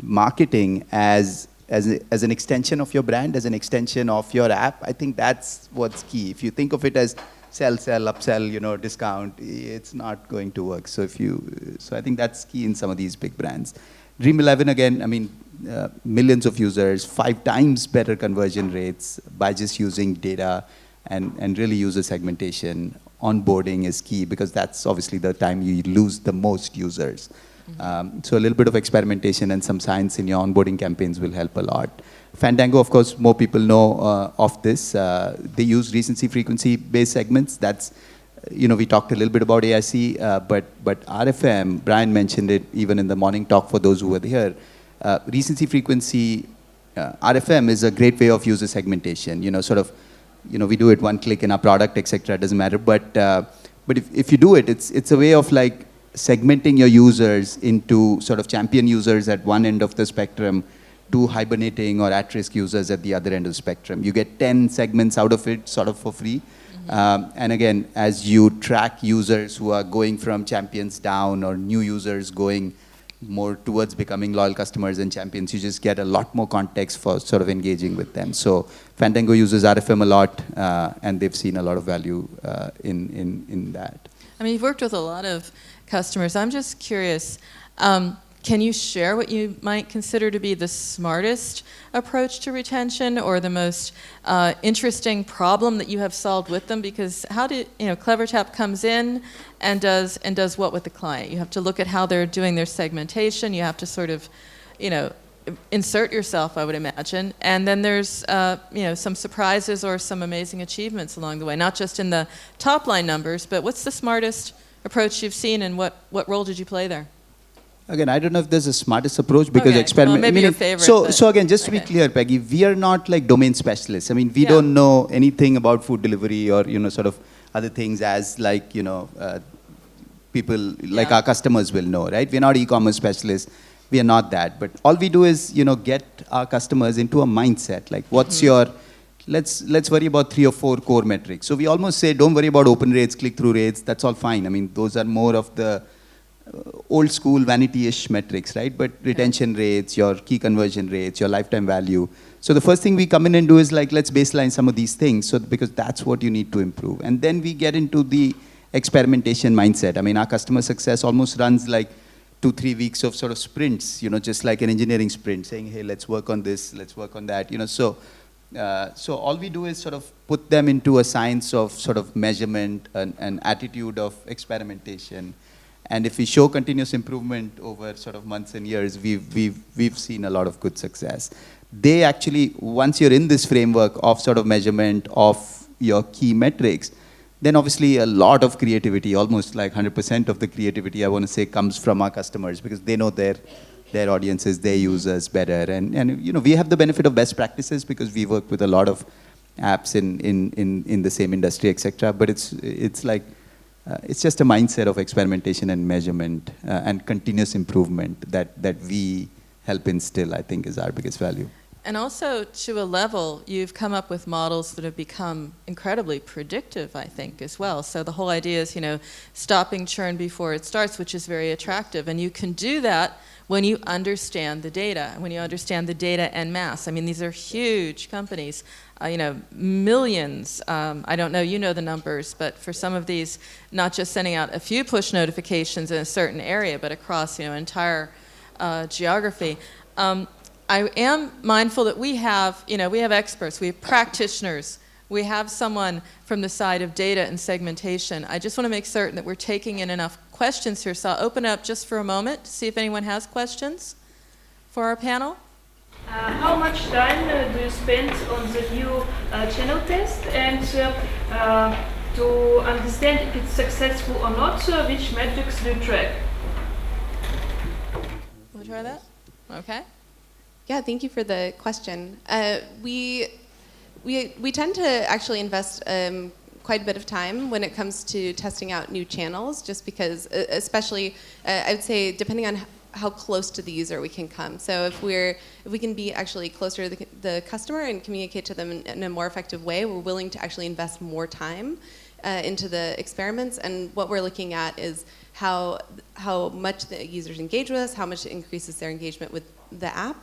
marketing as an extension of your brand, as an extension of your app, I think that's what's key. If you think of it as sell, upsell, discount, it's not going to work. So I think that's key in some of these big brands. Dream 11 again, millions of users, 5 times better conversion rates by just using data and really user segmentation. Onboarding is key because that's obviously the time you lose the most users. So a little bit of experimentation and some science in your onboarding campaigns will help a lot. Fandango, of course, more people know of this. They use recency frequency based segments. That's, we talked a little bit about AIC, but RFM, Brian mentioned it even in the morning talk for those who were here. Recency frequency, RFM is a great way of user segmentation. We do it one click in our product, etc. It doesn't matter. But if you do it, it's a way of like segmenting your users into sort of champion users at one end of the spectrum to hibernating or at-risk users at the other end of the spectrum. You get 10 segments out of it sort of for free. And again, as you track users who are going from champions down or new users going more towards becoming loyal customers and champions, you just get a lot more context for sort of engaging with them. So Fandango uses RFM a lot, and they've seen a lot of value in that. I mean, you've worked with a lot of customers. I'm just curious, can you share what you might consider to be the smartest approach to retention or the most interesting problem that you have solved with them? Because how do CleverTap comes in and does what with the client? You have to look at how they're doing their segmentation. You have to sort of, insert yourself, I would imagine. And then there's, some surprises or some amazing achievements along the way, not just in the top line numbers, but what's the smartest approach you've seen and what role did you play there? Again, I don't know if there's a smartest approach because experiment. Well, maybe your favorite. So again, just to be clear, Peggy, we are not like domain specialists. I mean, we don't know anything about food delivery or sort of other things as like people like our customers will know, right? We're not e-commerce specialists. We are not that. But all we do is get our customers into a mindset. Like, what's your let's worry about 3 or 4 core metrics. So we almost say, don't worry about open rates, click-through rates. That's all fine. I mean, those are more of the old school vanity-ish metrics, right? But retention rates, your key conversion rates, your lifetime value. So the first thing we come in and do is like, let's baseline some of these things, so because that's what you need to improve. And then we get into the experimentation mindset. I mean, our customer success almost runs like 2-3 weeks of sort of sprints, just like an engineering sprint, saying, hey, let's work on this, let's work on that, So all we do is sort of put them into a science of sort of measurement, an attitude of experimentation. And if we show continuous improvement over sort of months and years, we've seen a lot of good success. They actually, once you're in this framework of sort of measurement of your key metrics, then obviously a lot of creativity, almost like 100% of the creativity, I want to say, comes from our customers because they know their audiences, their users better. And we have the benefit of best practices because we work with a lot of apps in the same industry, etc. But it's like, it's just a mindset of experimentation and measurement and continuous improvement that we help instill, I think, is our biggest value. And also, to a level, you've come up with models that have become incredibly predictive, I think, as well. So the whole idea is, stopping churn before it starts, which is very attractive. And you can do that when you understand the data, when you understand the data en masse. I mean, these are huge companies, millions. I don't know, you know the numbers, but for some of these, not just sending out a few push notifications in a certain area, but across, entire geography. I am mindful that we have experts, we have practitioners, we have someone from the side of data and segmentation. I just want to make certain that we're taking in enough questions here, so I'll open it up just for a moment to see if anyone has questions for our panel. How much time do you spend on the new channel test, and to understand if it's successful or not, which metrics do you track? We'll try that? Okay. Yeah, thank you for the question. We tend to actually invest quite a bit of time when it comes to testing out new channels, just because, especially, I would say, depending on how close to the user we can come. So if we can be actually closer to the customer and communicate to them in a more effective way, we're willing to actually invest more time into the experiments. And what we're looking at is how much the users engage with us, how much it increases their engagement with the app,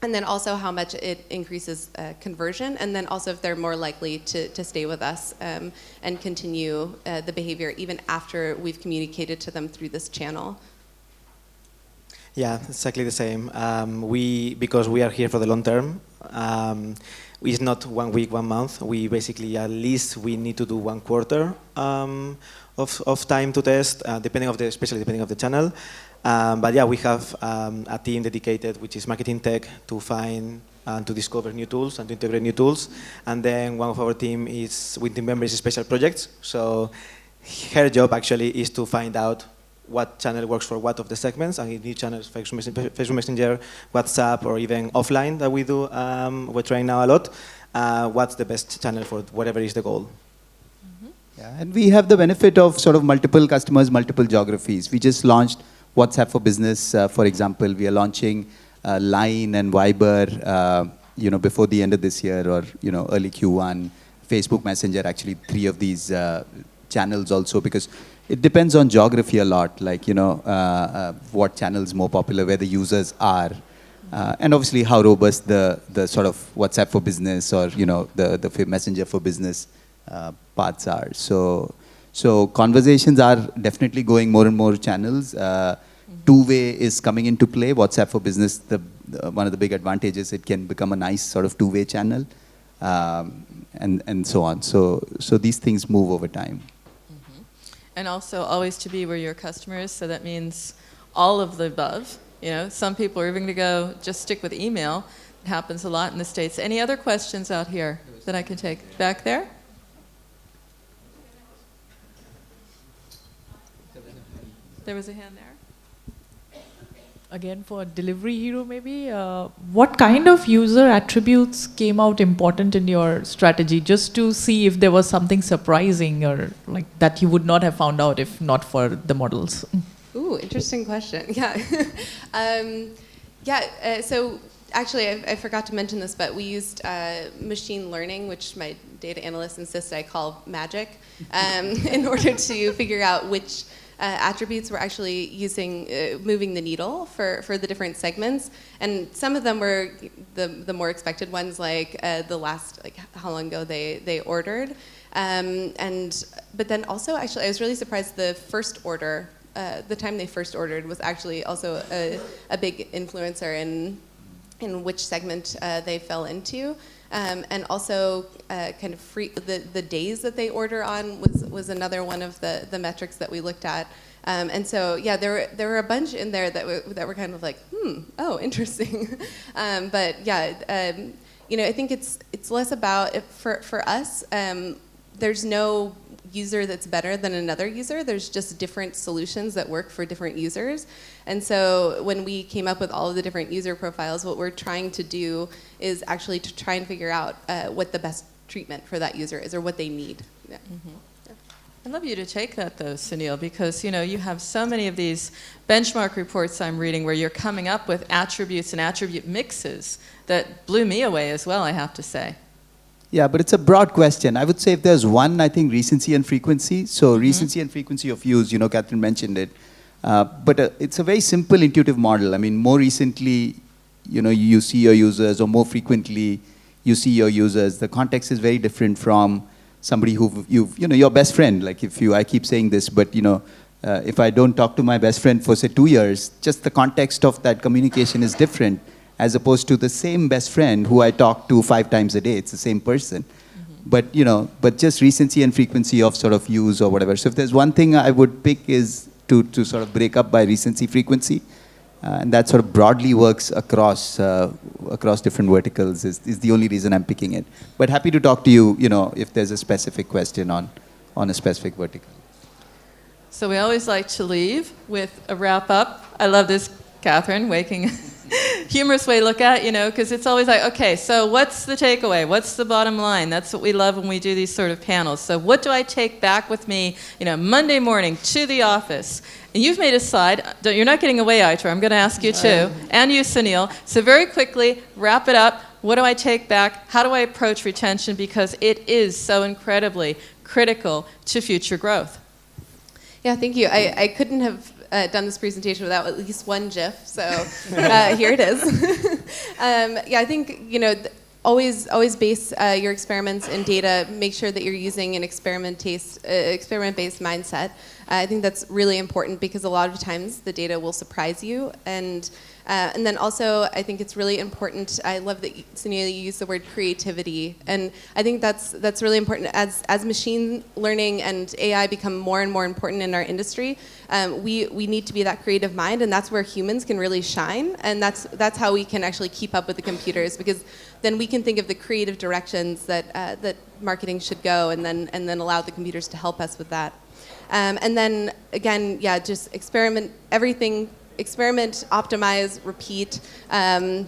and then also how much it increases conversion, and then also if they're more likely to stay with us and continue the behavior even after we've communicated to them through this channel. Yeah, exactly the same. Because we are here for the long term, it's not 1 week, 1 month. We basically, at least we need to do 1 quarter of time to test, especially depending on the channel. But yeah, we have a team dedicated, which is marketing tech, to find and to discover new tools and to integrate new tools. And then one of our team members is special projects. So her job actually is to find out what channel works for what of the segments, and in new channels, Facebook Messenger, WhatsApp, or even offline that we do, we're trying now a lot, what's the best channel for whatever is the goal. Yeah, and we have the benefit of sort of multiple customers, multiple geographies. We just launched WhatsApp for Business, for example. We are launching Line and Viber, before the end of this year or, early Q1. Facebook Messenger, actually 3 of these channels also, because it depends on geography a lot, like, what channel is more popular, where the users are. And obviously how robust the sort of WhatsApp for Business or, the Messenger for Business parts are. So conversations are definitely going more and more channels. Two-way is coming into play. WhatsApp for Business, one of the big advantages, it can become a nice sort of two-way channel, and so on. So these things move over time. And also always to be where your customer is, so that means all of the above. Some people are even going to go just stick with email. It happens a lot in the States. Any other questions out here that I can take? Back there? There was a hand there. Again, for Delivery Hero maybe, what kind of user attributes came out important in your strategy, just to see if there was something surprising or like that you would not have found out if not for the models? Ooh, interesting question. Yeah. So actually, I forgot to mention this, but we used machine learning, which my data analysts insist I call magic, in order to figure out which attributes were actually moving the needle for the different segments. And some of them were the more expected ones, like the last, like how long ago they ordered. But then also, actually, I was really surprised the first order, the time they first ordered was actually also a big influencer in which segment they fell into. And also kind of the days that they order on was another one of the metrics that we looked at. And so, yeah, there were a bunch in there that were kind of like, oh, interesting. But yeah, I think it's less about, for us, there's no user that's better than another user. There's just different solutions that work for different users. And so when we came up with all of the different user profiles, what we're trying to do is actually to try and figure out what the best treatment for that user is or what they need. Yeah. I'd love you to take that, though, Sunil, because you have so many of these benchmark reports I'm reading where you're coming up with attributes and attribute mixes that blew me away as well, I have to say. Yeah, but it's a broad question. I would say if there's one, I think recency and frequency. So recency and frequency of use, Catherine mentioned it. But it's a very simple, intuitive model. I mean, more recently, you see your users, or more frequently, you see your users. The context is very different from somebody who your best friend. Like I keep saying this, but if I don't talk to my best friend for say 2 years, just the context of that communication is different, as opposed to the same best friend who I talk to 5 times a day. It's the same person. But just recency and frequency of sort of use or whatever. So if there's one thing I would pick is to sort of break up by recency frequency. And that sort of broadly works across different verticals is the only reason I'm picking it. But happy to talk to you, if there's a specific question on a specific vertical. So we always like to leave with a wrap up. I love this, Catherine, waking humorous way to look at, because it's always like, okay, so what's the takeaway? What's the bottom line? That's what we love when we do these sort of panels. So what do I take back with me, Monday morning to the office? And you've made a slide. You're not getting away, Aitor. I'm going to ask you too, and you, Sunil. So very quickly, wrap it up. What do I take back? How do I approach retention? Because it is so incredibly critical to future growth. Yeah, thank you. I couldn't have done this presentation without at least one GIF, so here it is. I think always base your experiments in data. Make sure that you're using an experiment-based mindset. I think that's really important because a lot of times the data will surprise you, and then also I think it's really important. I love that Sunil, you use the word creativity, and I think that's really important as machine learning and AI become more and more important in our industry. We need to be that creative mind, and that's where humans can really shine, and that's how we can actually keep up with the computers, because then we can think of the creative directions that marketing should go, and then allow the computers to help us with that. And then again, just experiment everything. Experiment, optimize, repeat, and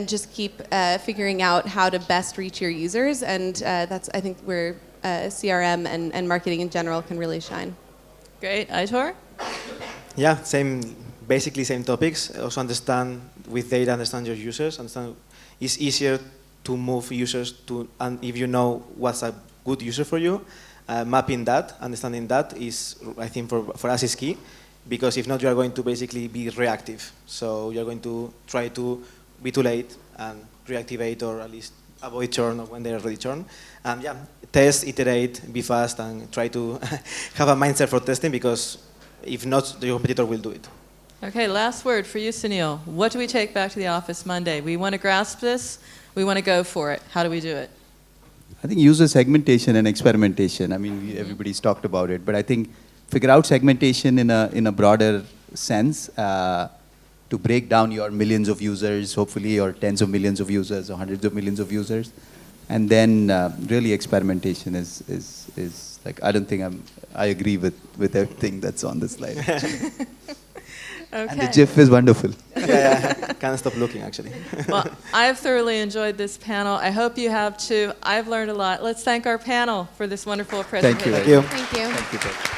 just keep figuring out how to best reach your users. And that's, I think, where CRM and marketing in general can really shine. Great. Aitor? Yeah, basically same topics. Also understand with data, understand your users. It's easier to move users to, and if you know what's a good user for you, mapping that, understanding that is, I think for us is key, because if not, you are going to basically be reactive. So you're going to try to be too late and reactivate, or at least avoid churn when they're already churn. And yeah, test, iterate, be fast, and try to have a mindset for testing, because if not, the competitor will do it. Okay, last word for you, Sunil. What do we take back to the office Monday? We want to grasp this. We want to go for it. How do we do it? I think user segmentation and experimentation. I mean, everybody's talked about it, but I think figure out segmentation in a broader sense to break down your millions of users, hopefully, or tens of millions of users, or hundreds of millions of users, and then really experimentation is like, I don't think I agree with everything that's on the slide. Okay. And the GIF is wonderful. Yeah, can't stop looking, actually. Well, I've thoroughly enjoyed this panel. I hope you have too. I've learned a lot. Let's thank our panel for this wonderful presentation. Thank you. Thank you. Thank you.